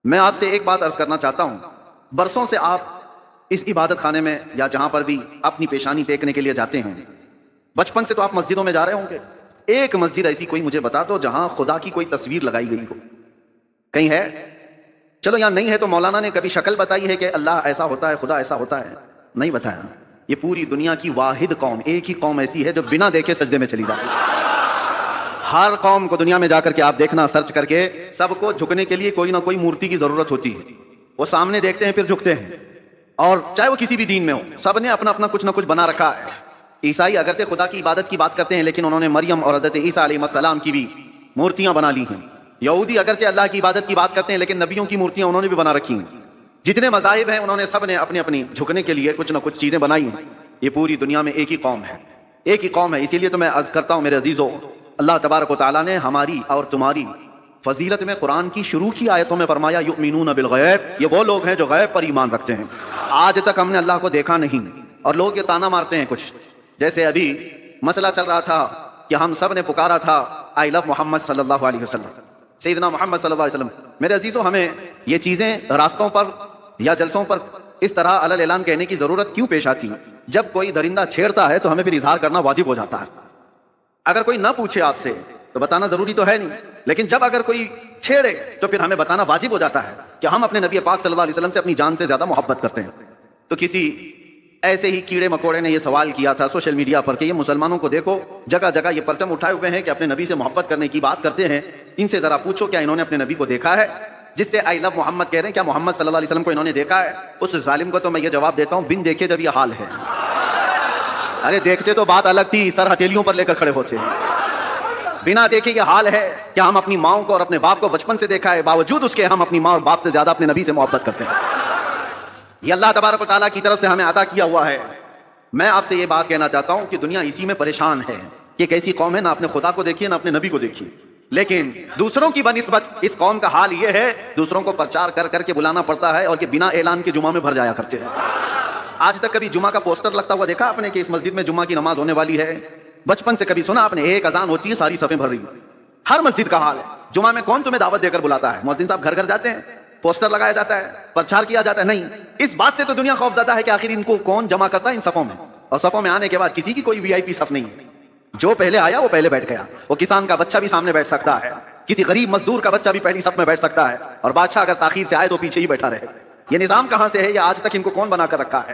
میں آپ سے ایک بات عرض کرنا چاہتا ہوں، برسوں سے آپ اس عبادت خانے میں یا جہاں پر بھی اپنی پیشانی ٹیکنے کے لیے جاتے ہیں، بچپن سے تو آپ مسجدوں میں جا رہے ہوں گے. ایک مسجد ایسی کوئی مجھے بتا دو جہاں خدا کی کوئی تصویر لگائی گئی ہو. کہیں ہے؟ چلو یہاں نہیں ہے تو مولانا نے کبھی شکل بتائی ہے کہ اللہ ایسا ہوتا ہے، خدا ایسا ہوتا ہے؟ نہیں بتایا. یہ پوری دنیا کی واحد قوم، ایک ہی قوم ایسی ہے جو بنا دیکھے سجدے میں چلی جاتی ہے. ہر قوم کو دنیا میں جا کر کے آپ دیکھنا، سرچ کر کے، سب کو جھکنے کے لیے کوئی نہ کوئی مورتی کی ضرورت ہوتی ہے. وہ سامنے دیکھتے ہیں پھر جھکتے ہیں، اور چاہے وہ کسی بھی دین میں ہو، سب نے اپنا اپنا کچھ نہ کچھ بنا رکھا ہے. عیسائی اگرچہ خدا کی عبادت کی بات کرتے ہیں لیکن انہوں نے مریم اور حضرت عیسیٰ علیہ السلام کی بھی مورتیاں بنا لی ہیں. یہودی اگرچہ اللہ کی عبادت کی بات کرتے ہیں لیکن نبیوں کی مورتیاں انہوں نے بھی بنا رکھی ہیں. جتنے مذاہب ہیں انہوں نے سب نے اپنی اپنی جھکنے کے لیے کچھ نہ کچھ چیزیں بنائی ہیں. یہ پوری دنیا میں ایک ہی قوم ہے، ایک ہی قوم ہے. اسی لیے تو میں عرض کرتا ہوں میرے عزیزو، اللہ تبارک و تعالیٰ نے ہماری اور تمہاری فضیلت میں قرآن کی شروع کی آیتوں میں فرمایا یؤمنون بالغیب. یہ وہ لوگ ہیں جو غیب پر ایمان رکھتے ہیں. آج تک ہم نے اللہ کو دیکھا نہیں، اور لوگ یہ تانا مارتے ہیں کچھ، جیسے ابھی مسئلہ چل رہا تھا کہ ہم سب نے پکارا تھا آئی لو محمد صلی اللہ علیہ وسلم، سیدنا محمد صلی اللہ علیہ وسلم. میرے عزیزو، ہمیں یہ چیزیں راستوں پر یا جلسوں پر اس طرح علل اعلان کہنے کی ضرورت کیوں پیش آتی ہے؟ جب کوئی درندہ چھیڑتا ہے تو ہمیں پھر اظہار کرنا واجب ہو جاتا ہے. اگر کوئی نہ پوچھے آپ سے تو بتانا ضروری تو ہے نہیں، لیکن جب اگر کوئی چھیڑے تو پھر ہمیں بتانا واجب ہو جاتا ہے کہ ہم اپنے نبی پاک صلی اللہ علیہ وسلم سے اپنی جان سے زیادہ محبت کرتے ہیں. تو کسی ایسے ہی کیڑے مکوڑے نے یہ سوال کیا تھا سوشل میڈیا پر کہ یہ مسلمانوں کو دیکھو جگہ جگہ یہ پرچم اٹھائے ہوئے ہیں کہ اپنے نبی سے محبت کرنے کی بات کرتے ہیں، ان سے ذرا پوچھو کیا انہوں نے اپنے نبی کو دیکھا ہے جس سے آئی لو محمد کہہ رہے ہیں؟ کیا محمد صلی اللہ علیہ وسلم کو انہوں نے دیکھا ہے؟ اس ظالم کو تو میں یہ جواب دیتا ہوں، بن دیکھے جب یہ حال ہے. ارے دیکھتے تو بات الگ تھی، سر ہتھیلیوں پر لے کر کھڑے ہوتے ہیں. بنا دیکھے یہ حال ہے کہ ہم اپنی ماؤں کو اور اپنے باپ کو بچپن سے دیکھا ہے، باوجود اس کے ہم اپنی ماں اور باپ سے زیادہ اپنے نبی سے محبت کرتے ہیں. یہ اللہ تبارک و تعالیٰ کی طرف سے ہمیں عطا کیا ہوا ہے. میں آپ سے یہ بات کہنا چاہتا ہوں کہ دنیا اسی میں پریشان ہے کہ ایک ایسی قوم ہے نہ اپنے خدا کو دیکھیے نہ اپنے نبی کو دیکھیے، لیکن دوسروں کی بنسبت اس قوم کا حال یہ ہے دوسروں کو پرچار کر کر کے بلانا پڑتا ہے اور کہ بنا اعلان کے جمعہ میں بھر جایا کرتے ہیں. آج تک کبھی جمعہ کا پوسٹر لگتا ہوا دیکھا آپ نے کہ اس مسجد میں جمعہ کی نماز ہونے والی ہے؟ بچپن سے کبھی سنا آپ نے؟ ایک اذان ہوتی ہے ساری صفیں بھر رہی ہیں. ہر مسجد کا حال ہے. جمعہ میں کون تمہیں دعوت دے کر بلاتا ہے؟ مؤذن صاحب گھر گھر جاتے ہیں، پوسٹر لگایا جاتا ہے، پرچار کیا جاتا ہے؟ نہیں. اس بات سے تو دنیا خوف زدہ ہے کہ آخر ان کو کون جمع کرتا ہے ان صفوں میں، اور صفوں میں آنے کے بعد کسی کی کوئی وی آئی پی صف نہیں ہے. جو پہلے آیا وہ پہلے بیٹھ گیا. وہ کسان کا بچہ بھی سامنے بیٹھ سکتا ہے، کسی غریب مزدور کا بچہ بھی پہلی صف میں بیٹھ سکتا ہے، اور بادشاہ اگر تاخیر سے آئے تو پیچھے ہی بیٹھا رہے. یہ نظام کہاں سے ہے؟ یہ آج تک ان کو کون بنا کر رکھا ہے؟